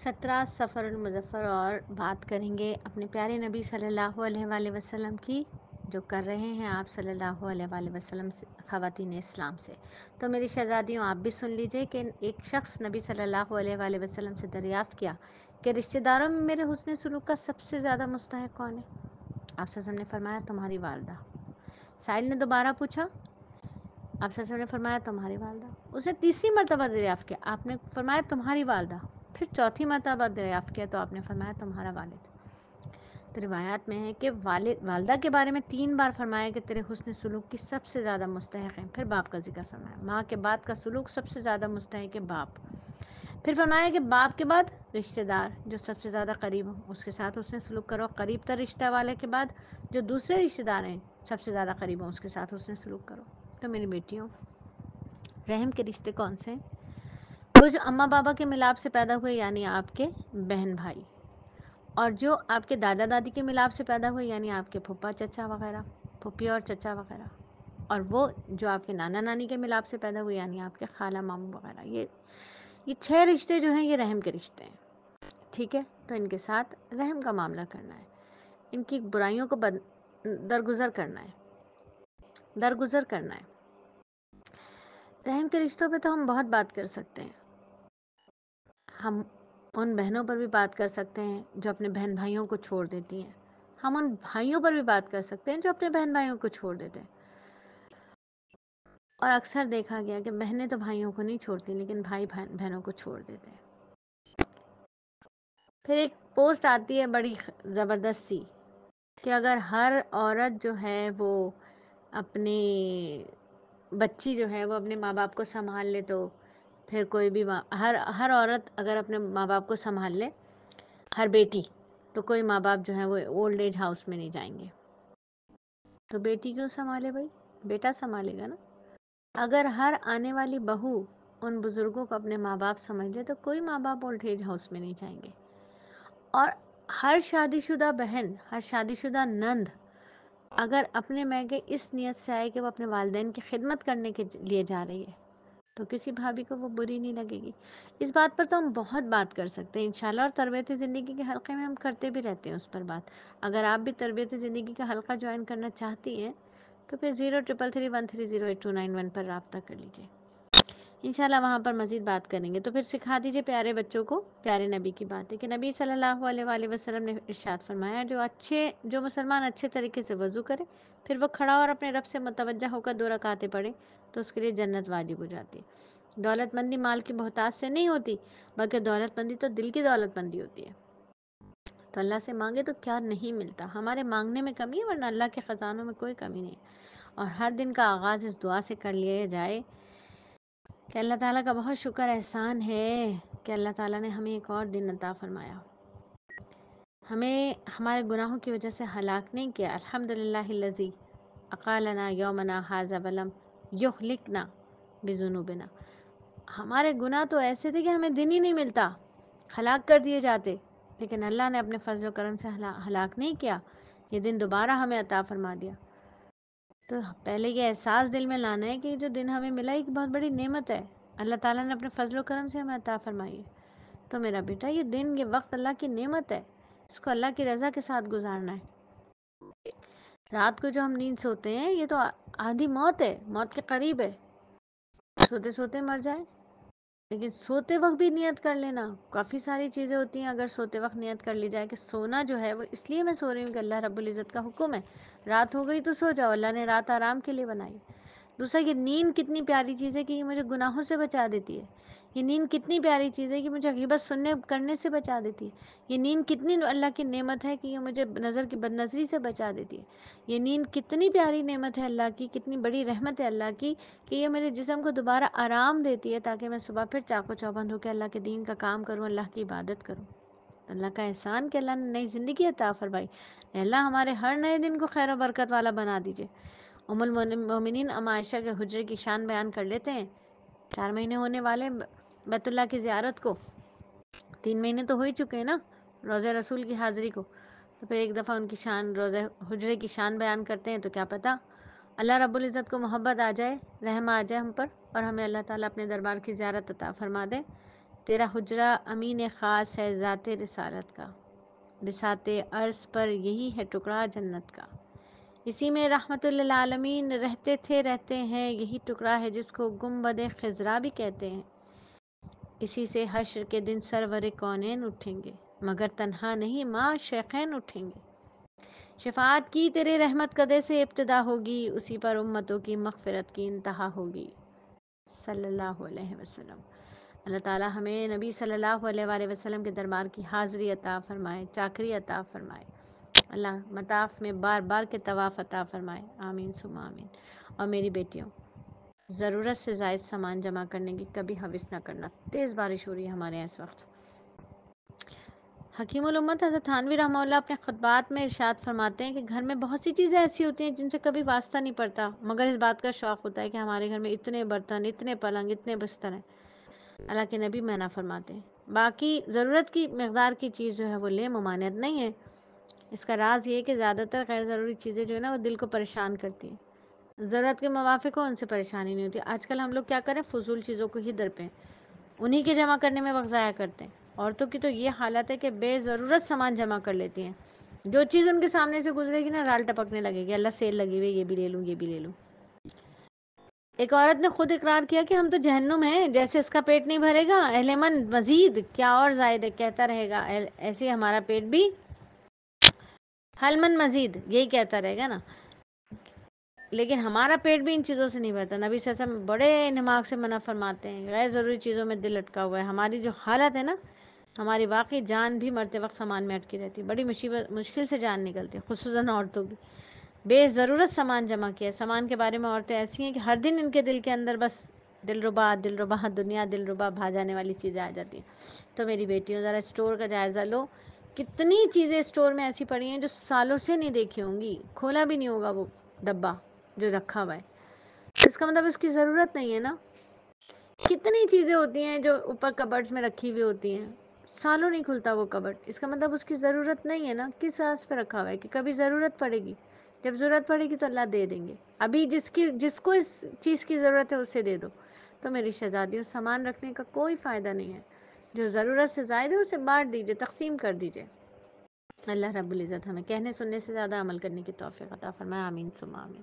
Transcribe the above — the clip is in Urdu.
17 سفر المظفر اور بات کریں گے اپنے پیارے نبی صلی اللہ علیہ وآلہ وسلم کی، جو کر رہے ہیں آپ صلی اللہ علیہ وآلہ وسلم سے خواتین اسلام سے۔ تو میری شہزادیوں، آپ بھی سن لیجئے کہ ایک شخص نبی صلی اللہ علیہ وآلہ وسلم سے دریافت کیا کہ رشتہ داروں میں میرے حسن سلوک کا سب سے زیادہ مستحق کون ہے؟ آپ صلی اللہ علیہ وسلم نے فرمایا تمہاری والدہ۔ سائل نے دوبارہ پوچھا، آپ صلی اللہ علیہ وسلم نے فرمایا تمہاری والدہ۔ اس نے تیسری مرتبہ دریافت کیا، آپ نے فرمایا تمہاری والدہ۔ پھر چوتھی مرتبہ دریافت کیا تو آپ نے فرمایا تمہارا والد۔ تو روایات میں ہے کہ والدہ کے بارے میں 3 بار فرمایا کہ تیرے حسن سلوک کی سب سے زیادہ مستحق ہیں۔ پھر باپ کا ذکر فرمایا، ماں کے بعد کا سلوک سب سے زیادہ مستحق ہے باپ۔ پھر فرمایا کہ باپ کے بعد رشتہ دار جو سب سے زیادہ قریب ہوں اس کے ساتھ حسن سلوک کرو، قریب تر رشتہ والے کے بعد جو دوسرے رشتہ دار ہیں سب سے زیادہ قریب ہوں اس کے ساتھ حسن سلوک کرو۔ تو میری بیٹیوں، رحم کے رشتے کون سے ہیں؟ وہ جو اماں بابا کے ملاپ سے پیدا ہوئے یعنی آپ کے بہن بھائی، اور جو آپ کے دادا دادی کے ملاپ سے پیدا ہوئے یعنی آپ کے پھپھا چچا وغیرہ، پھپھی اور چچا وغیرہ، اور وہ جو آپ کے نانا نانی کے ملاپ سے پیدا ہوئے یعنی آپ کے خالہ ماموں وغیرہ۔ یہ 6 رشتے جو ہیں یہ رحم کے رشتے ہیں، ٹھیک ہے؟ تو ان کے ساتھ رحم کا معاملہ کرنا ہے، ان کی برائیوں کو درگزر کرنا ہے۔ رحم کے رشتوں پہ تو ہم بہت بات کر سکتے ہیں، ہم ان بہنوں پر بھی بات کر سکتے ہیں جو اپنے بہن بھائیوں کو چھوڑ دیتی ہیں، ہم ان بھائیوں پر بھی بات کر سکتے ہیں جو اپنے بہن بھائیوں کو چھوڑ دیتے ہیں، اور اکثر دیکھا گیا کہ بہنیں تو بھائیوں کو نہیں چھوڑتی لیکن بھائی بہنوں کو چھوڑ دیتے ہیں۔ پھر ایک پوسٹ آتی ہے بڑی زبردستی کہ اگر ہر عورت جو ہے وہ اپنی بچی جو ہے وہ اپنے ماں باپ کو سنبھال لے تو پھر کوئی بھی ہر عورت اگر اپنے ماں باپ کو سنبھال لے، ہر بیٹی، تو کوئی ماں باپ جو ہے وہ اولڈ ایج ہاؤس میں نہیں جائیں گے۔ تو بیٹی کیوں سنبھالے بھائی؟ بیٹا سنبھالے گا نا۔ اگر ہر آنے والی بہو ان بزرگوں کو اپنے ماں باپ سمجھ لے تو کوئی ماں باپ اولڈ ایج ہاؤس میں نہیں جائیں گے۔ اور ہر شادی شدہ بہن، ہر شادی شدہ نند اگر اپنے میکے اس نیت سے آئے کہ وہ اپنے والدین کی خدمت کرنے کے لیے جا رہی ہے تو کسی بھابھی کو وہ بری نہیں لگے گی۔ اس بات پر تو ہم بہت بات کر سکتے ہیں انشاءاللہ، اور تربیت زندگی کے حلقے میں ہم کرتے بھی رہتے ہیں اس پر بات۔ اگر آپ بھی تربیت زندگی کا حلقہ جوائن کرنا چاہتی ہیں تو پھر 0333130829 پر رابطہ کر لیجیے، انشاءاللہ وہاں پر مزید بات کریں گے۔ تو پھر سکھا دیجیے پیارے بچوں کو پیارے نبی کی باتیں کہ نبی صلی اللہ علیہ وآلہ وسلم نے ارشاد فرمایا جو مسلمان اچھے طریقے سے وضو کرے پھر وہ کھڑا اور اپنے رب سے متوجہ ہو کر 2 رکعتیں پڑھے تو اس کے لیے جنت واجب ہو جاتی ہے۔ دولت مندی مال کی محتاج سے نہیں ہوتی بلکہ دولت مندی تو دل کی دولت مندی ہوتی ہے۔ تو اللہ سے مانگے تو کیا نہیں ملتا، ہمارے مانگنے میں کمی ہے ورنہ اللہ کے خزانوں میں کوئی کمی نہیں۔ اور ہر دن کا آغاز اس دعا سے کر لیا جائے کہ اللہ تعالیٰ کا بہت شکر احسان ہے کہ اللہ تعالیٰ نے ہمیں ایک اور دن عطا فرمایا، ہمیں ہمارے گناہوں کی وجہ سے ہلاک نہیں کیا۔ الحمدللہ الذی اقالنا یومنا ھذا ولم یہلکنا بذنوبنا۔ ہمارے گناہ تو ایسے تھے کہ ہمیں دن ہی نہیں ملتا، ہلاک کر دیے جاتے، لیکن اللہ نے اپنے فضل و کرم سے ہلاک نہیں کیا، یہ دن دوبارہ ہمیں عطا فرما دیا۔ تو پہلے یہ احساس دل میں لانا ہے کہ یہ جو دن ہمیں ملا ایک بہت بڑی نعمت ہے، اللہ تعالیٰ نے اپنے فضل و کرم سے ہمیں عطا فرمائی ہے۔ تو میرا بیٹا یہ دن، یہ وقت اللہ کی نعمت ہے، اس کو اللہ کی رضا کے ساتھ گزارنا ہے۔ رات کو جو ہم نیند سوتے ہیں یہ تو آدھی موت ہے، موت کے قریب ہے، سوتے سوتے مر جائیں، لیکن سوتے وقت بھی نیت کر لینا۔ کافی ساری چیزیں ہوتی ہیں اگر سوتے وقت نیت کر لی جائے کہ سونا جو ہے وہ اس لیے میں سو رہی ہوں کہ اللہ رب العزت کا حکم ہے، رات ہو گئی تو سو جاؤ، اللہ نے رات آرام کے لیے بنائی۔ دوسرا، یہ نیند کتنی پیاری چیز ہے کہ یہ مجھے گناہوں سے بچا دیتی ہے۔ یہ نیند کتنی پیاری چیز ہے کہ مجھے غیبت سننے کرنے سے بچا دیتی ہے۔ یہ نیند کتنی اللہ کی نعمت ہے کہ یہ مجھے نظر کی بد نظری سے بچا دیتی ہے۔ یہ نیند کتنی پیاری نعمت ہے اللہ کی، کتنی بڑی رحمت ہے اللہ کی کہ یہ میرے جسم کو دوبارہ آرام دیتی ہے تاکہ میں صبح پھر چاقو چوبند ہو کے اللہ کے دین کا کام کروں، اللہ کی عبادت کروں۔ اللہ کا احسان کہ اللہ نے نئی زندگی عطا فرمائی۔ اللہ ہمارے ہر نئے دن کو خیر و برکت والا بنا دیجئے۔ ام المومنین ام عائشہ کے حجرے کی شان بیان کر لیتے ہیں۔ 4 مہینے ہونے والے بیت اللہ کی زیارت کو، 3 مہینے تو ہو ہی چکے ہیں نا روضہ رسول کی حاضری کو، تو پھر ایک دفعہ ان کی شان، روضہ حجرے کی شان بیان کرتے ہیں تو کیا پتہ اللہ رب العزت کو محبت آ جائے، رحم آ جائے ہم پر اور ہمیں اللہ تعالیٰ اپنے دربار کی زیارت عطا فرما دے۔ تیرا حجرہ امین خاص ہے ذات رسالت کا، بساط عرض پر یہی ہے ٹکڑا جنت کا، اسی میں رحمت للعالمین رہتے ہیں، یہی ٹکڑا ہے جس کو گنبد خضرا بھی کہتے ہیں، اسی سے حشر کے دن سرور کونین اٹھیں گے، مگر تنہا نہیں ماں شیخین اٹھیں گے، شفاعت کی تیرے رحمت قدے سے ابتدا ہوگی، اسی پر امتوں کی مغفرت کی انتہا ہوگی، صلی اللہ علیہ وسلم۔ اللہ تعالی ہمیں نبی صلی اللہ علیہ وآلہ وسلم کے دربار کی حاضری عطا فرمائے، چاکری عطا فرمائے، اللہ مطاف میں بار بار کے طواف عطا فرمائے، آمین ثم آمین۔ اور میری بیٹیوں، ضرورت سے زائد سامان جمع کرنے کی کبھی حوث نہ کرنا، تیز بارش ہو رہی ہے ہمارے یہاں اس وقت۔ حکیم الامت حضرت تھانوی رحمہ اللہ اپنے خطبات میں ارشاد فرماتے ہیں کہ گھر میں بہت سی چیزیں ایسی ہوتی ہیں جن سے کبھی واسطہ نہیں پڑتا، مگر اس بات کا شوق ہوتا ہے کہ ہمارے گھر میں اتنے برتن، اتنے پلنگ، اتنے بستر ہیں۔ اللہ کے نبی منع فرماتے ہیں، باقی ضرورت کی مقدار کی چیز جو ہے وہ لے، ممانعت نہیں ہے۔ اس کا راز یہ ہے کہ زیادہ تر غیر ضروری چیزیں جو ہے نا وہ دل کو پریشان کرتی ہیں، ضرورت کے موافق ہو ان سے پریشانی نہیں ہوتی۔ آج کل ہم لوگ کیا کریں، فضول چیزوں کو ہی درپیں، انہی کے جمع کرنے میں وقت ضائع کرتے ہیں۔ عورتوں کی تو یہ حالت ہے کہ بے ضرورت سامان جمع کر لیتی ہیں، جو چیز ان کے سامنے سے گزرے گی نا رال ٹپکنے لگے گی، اللہ سیل لگی ہوئی، یہ بھی لے لوں، یہ بھی لے لوں۔ ایک عورت نے خود اقرار کیا کہ ہم تو جہنم ہیں، جیسے اس کا پیٹ نہیں بھرے گا اہل من مزید کیا اور زائد کہتا رہے گا، ایسے ہمارا پیٹ بھی حل من مزید یہی کہتا رہے گا نا، لیکن ہمارا پیٹ بھی ان چیزوں سے نہیں بھرتا۔ نبی صلی اللہ علیہ وسلم بڑے نماغ سے منع فرماتے ہیں، غیر ضروری چیزوں میں دل اٹکا ہوا ہے، ہماری جو حالت ہے نا، ہماری واقعی جان بھی مرتے وقت سامان میں اٹکی رہتی ہے، بڑی مشکل سے جان نکلتی ہے، خصوصاً عورتوں کی۔ بے ضرورت سامان جمع کیا ہے۔ سامان کے بارے میں عورتیں ایسی ہیں کہ ہر دن ان کے دل کے اندر بس دل ربا دنیا دل ربا بھا جانے والی چیزیں آ جاتی ہیں۔ تو میری بیٹیوں ذرا اسٹور کا جائزہ لو، کتنی چیزیں اسٹور میں ایسی پڑی ہیں جو سالوں سے نہیں دیکھی ہوں گی، کھولا بھی نہیں ہوگا وہ ڈبہ جو رکھا ہوا ہے، تو اس کا مطلب اس کی ضرورت نہیں ہے نا۔ کتنی چیزیں ہوتی ہیں جو اوپر کبرڈز میں رکھی ہوئی ہوتی ہیں، سالوں نہیں کھلتا وہ کبرڈ، اس کا مطلب اس کی ضرورت نہیں ہے نا، کس اساس پہ رکھا ہوا ہے کہ کبھی ضرورت پڑے گی، جب ضرورت پڑے گی تو اللہ دے دیں گے، ابھی جس کو اس چیز کی ضرورت ہے اسے دے دو۔ تو میری شہزادیوں، سامان رکھنے کا کوئی فائدہ نہیں ہے، جو ضرورت سے زائد ہے اسے بانٹ دیجئے، تقسیم کر دیجئے۔ اللہ رب العزت ہمیں کہنے سننے سے زیادہ عمل کرنے کی توفیق عطا فرمائے، آمین ثم آمین۔